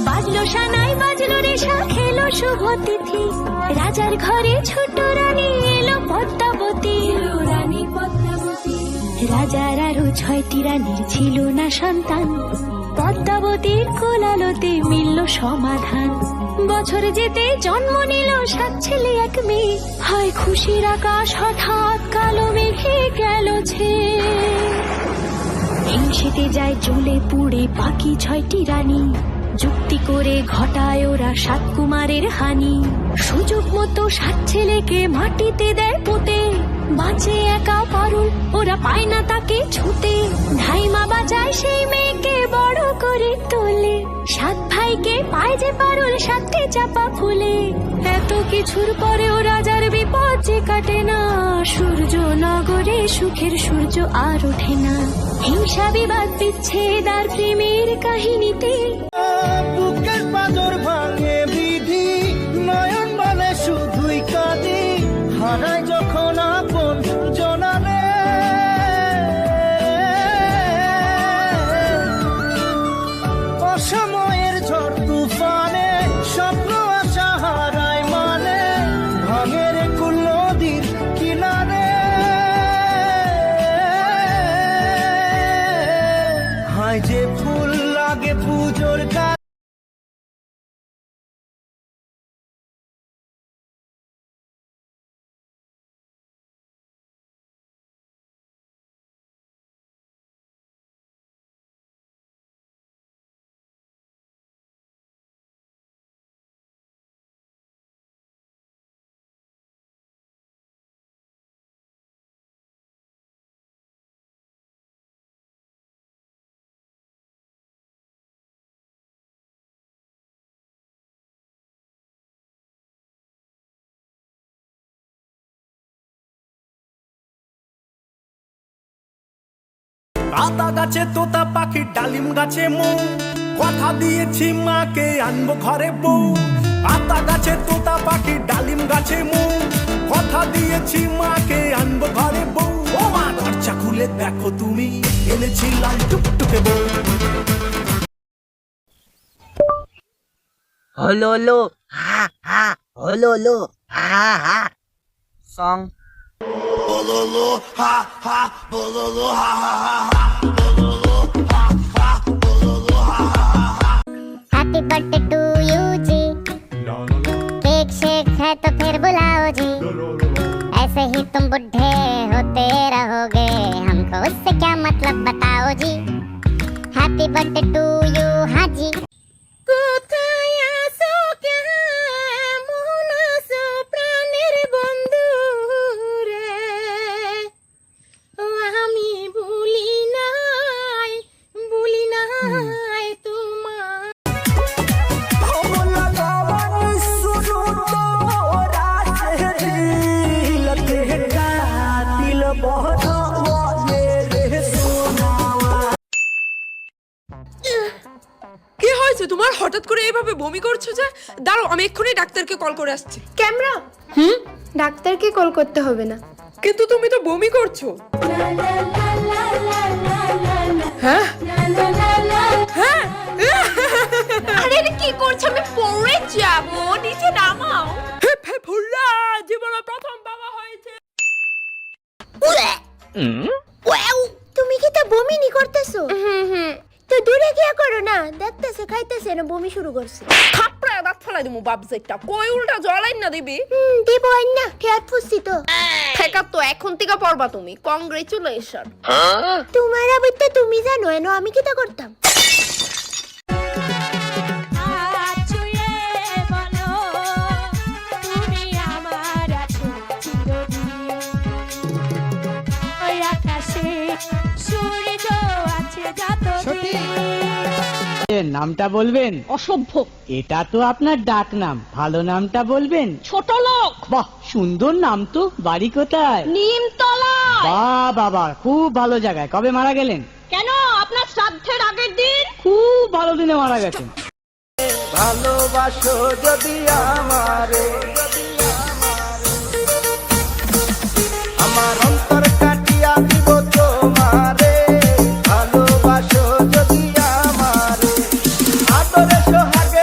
বাজলো সানাই বাজলো রেশা খেলো শুভ তিথি, রাজার ঘরে ছোট রানী এলো পদ্মাবতী। রানী পদ্মাবতী, রাজার আরো 6টি রানীর ছিল না সন্তান, পদ্মাবতীর কোলালোতে মিলল সমাধান। বছর যেতে জন্ম নিল 7 ছেলে 1 মেয়ে, হয় খুশির আকাশ হঠাৎ কালো মেঘে গেল ছেয়ে। হিংসেতে যায় জ্বলে পুড়ে বাকি 6টি রানী, যুক্তি করে ঘটায় ওরা 7 কুমারের হানি। সুযোগ মতো 7 ছেলেকে মাটিতে দেয় পুঁতে, বাঁচে একা পারুল ওরা পায় না তাকে ছুতে। ধাইমা বাজায় সেই মেয়েকে বড় করে তোলে, 7 ভাইকে পায় যে পারুল 7টে চাপা ফুলে। এত কিছুর পরেও রাজার বিপদ যে কাটে না, সূর্য নগরে সুখের সূর্য আর ওঠে না। হিংসা বিবাদ বিচ্ছেদ আর প্রেমের কাহিনীতে বুকের পাঁজর ভাঙে বিধি, নয়ন বলে শুধুই কাঁদি, হারায় যখন আপন জনারে। অসময়ের ঝড় তুফানে স্বপ্ন আশা হারায় মানে, ভাঙের কুল নদীর কিনারে। হায় যে ফুল লাগে পুজোর কাছে, আতা গাছে তোতা পাখি, ডালিম গাছে মৌ, কথা দিয়েছি মাকে আনবো ঘরে বউ। আতা গাছে তোতা পাখি, ডালিম গাছে মৌ, কথা দিয়েছি মাকে আনবো ঘরে বউ। ও মা দরজা খুলে দেখো তুমি, এনেছি লাল টুকটুকে বউ। হলো হা হা, হলো হা হা সং। বলো হা হা, বলো হা হা হা। हैप्पी बर्थडे टू यू जी, केक शेक है तो फिर बुलाओ जी, ऐसे ही तुम बुढ़े होते रहोगे, हमको उससे क्या मतलब बताओ जी। हैप्पी बर्थडे टू यू हाँ जी। কোথায় আছো কেমন আছো প্রাণের বন্ধু রে, ও আমি ভুলি নাই তোমার। কি হয়েছে তোমার? হঠাৎ করে এইভাবে বমি করছো যে? দাঁড়াও, আমি এক্ষুনি ডাক্তারকে কল করে আসছি। ক্যামেরা। ডাক্তারকে কল করতে হবে না। কিন্তু তুমি তো বমি করছো। হ্যাঁ হ্যাঁ, আরে কি করছো? আমি পড়ে যাবো, নিচে নামাও। ফুল্লা জীবনে প্রথম বাবা হয়েছে। তুমি কি তা বমি নি করতেছো? তো দূরে গিয়া করো না, দেখতেছে খাইতেছে না বমি শুরু করছে। থাপড়া দাঁত ফেলাই দিমু বাবজেকটা। কই উল্টা জলাইন না দিবি? দেব না, খেয়াত ফুসছি তো। ঠেকা তো এখন থেকে পড়বা তুমি। কংগ্রেচুলেশন। তোমার আবার তো তুমি জানো এনো আমি কি তা করতাম। নামটা বলবেন? অসভ্য। এটা তো আপনার ডাক নাম, ভালো নামটা বলবেন? ছোট লোক। বাহ, সুন্দর নাম তো। বাড়ি কোথায়? নিমতলা। বাহ বাবা, খুব ভালো জায়গায়। কবে মারা গেলেন? কেন, আপনার শ্রাদ্ধের আগের দিন। খুব ভালো দিনে মারা গেছেন। ভালোবাসো যদি আমারে, আমার অন্তর কাটিয়া দিব তোমারে। ভালোবাসো যদি আমারে, আদরে সোহাগে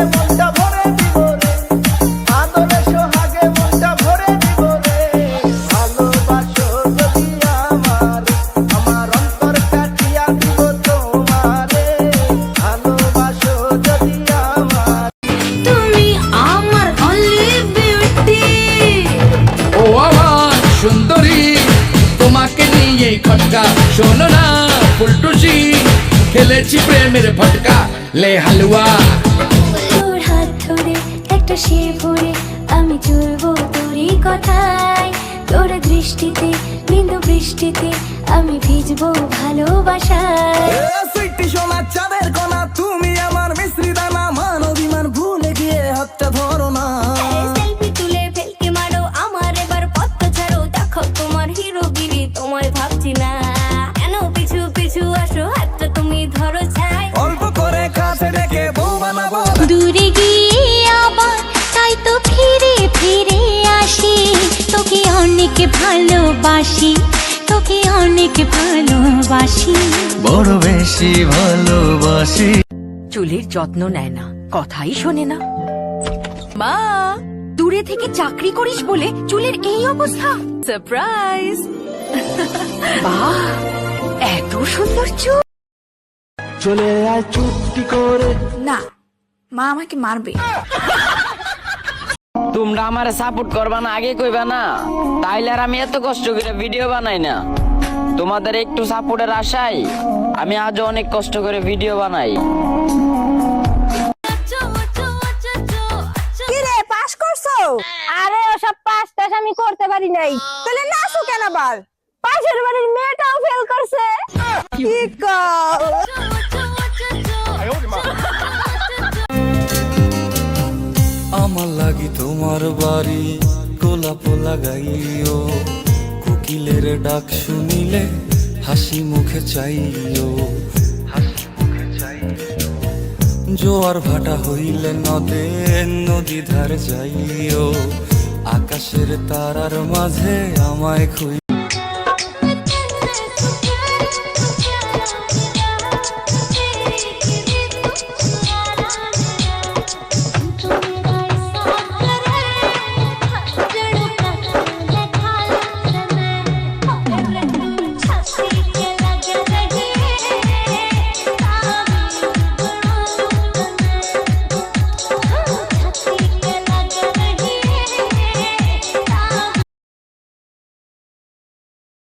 খেলেছি প্রেমের ভটকা লে হালুয়া। তোর হাত ধরে একটা সে ভরে আমি চলবো তোরই কথায়, তোর দৃষ্টিতে বিন্দু বৃষ্টিতে আমি ভিজবো ভালোবাসায়। সুইটি সোনা চাঁদের কোনা তুমি আমার মিশ্রি দানা, মান অভিমান ভুলে গিয়ে হাতটা ধরো না। সেলফি তুলে ফেলকে মারো আমার এবার পথটা ছাড়ো, দেখো তোমার হিরোগিরি তোমায় ভাবছি না, কেন পিছু পিছু আসো হাতটা তুমি ধরো ছাই। অল্প করে কাছে ডেকে বউ বানাবো। দূরে গিয়ে আবার তাই তো ফিরে ফিরে আসি, তোকে অনেক ভালোবাসি, তোকে অনেক ভালোবাসি, বড় বেশি ভালোবাসি। চুলের যত্ন নেয় না, কথাই শোনে না। মা, দূরে থেকে চাকরি করিস বলে চুলের এই অবস্থা। সারপ্রাইজ! বাহ, এত সুন্দর চুল। চলে আয় চুপটি করে। না, মা আমাকে মারবে। তোমরা আমার সাপোর্ট করবা না আগে কইবা না, তাইলে আর আমি এত কষ্ট করে ভিডিও বানাই না। তোমাদের একটু সাপোর্টের আশায় আমি আজও অনেক কষ্ট করে ভিডিও বানাই। কি রে পাস করছো? আরে ওসব পাস টাস আমি করতে পারি নাই। তাহলে নাচো কেন আবার? পাশের বাড়ির মেয়েটাও ফেল করছে। কি কও? আমার লাগি তোমার বাড়ি গোলাপ লাগাইও, কোকিলের ডাক শুনিলে হাসি মুখে চাইও। জোয়ার ভাটা হইলে নদে নদী ধার যাইও, আকাশের তারার মাঝে আমায় খুঁজে